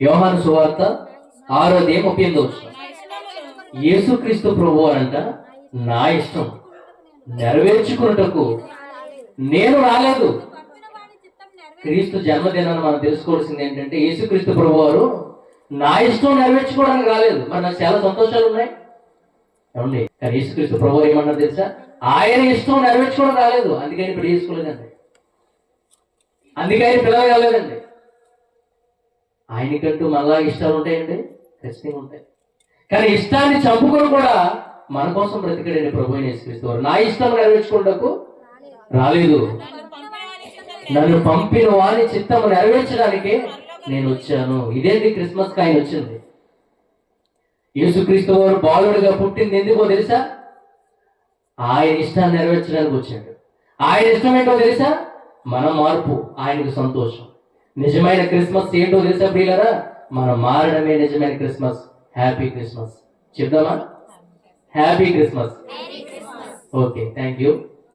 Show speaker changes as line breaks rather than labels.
యోహాను సువార్త 6:38. యేసుక్రీస్తు ప్రభువు అంట, నా ఇష్టం నెరవేర్చుకున్నటకు నేను రాలేదు. క్రీస్తు జన్మదినాన్ని మనం తెలుసుకోవాల్సింది ఏంటంటే, యేసుక్రీస్తు ప్రభు వారు నా ఇష్టం నెరవేర్చుకోవడానికి రాలేదు. మరి నాకు చాలా సంతోషాలు ఉన్నాయి ఏమండి. కానీ యేసుక్రీస్తు ప్రభు ఏమన్నారు తెలుసా? ఆయన ఇష్టం నెరవేర్చుకోవడం రాలేదు, అందుకని ఇప్పుడు చేసుకోలేదండి, అందుకే ఆయన పిల్లలు కాలేదండి. ఆయనకంటూ మళ్ళా ఇష్టాలు ఉంటాయండి, ఖచ్చితంగా ఉంటాయి. కానీ ఇష్టాన్ని చంపుకొని కూడా మన కోసం బ్రతికాడండి ప్రభు అయిన యేసుక్రీస్తు వారు. నా ఇష్టం నెరవేర్చుకోవడానికి రాలేదు, నన్ను పంపిన వారి చిత్తము నెరవేర్చడానికి నేను వచ్చాను. ఇదేంటి క్రిస్మస్ కి ఆయన వచ్చింది. యేసుక్రీస్తు వారు బాలుడిగా పుట్టింది ఎందుకో తెలుసా? ఆయన ఇష్టాన్ని నెరవేర్చడానికి వచ్చాడు. ఆయన ఇష్టం ఏంటో తెలుసా? మన మార్పు, ఆయనకు సంతోషం. నిజమైన క్రిస్మస్ ఏంటో తెలుసా ప్రియులారా? మనం మారడమే నిజమైన క్రిస్మస్. హ్యాపీ క్రిస్మస్ చెప్దామా? Happy Christmas. Okay, thank you.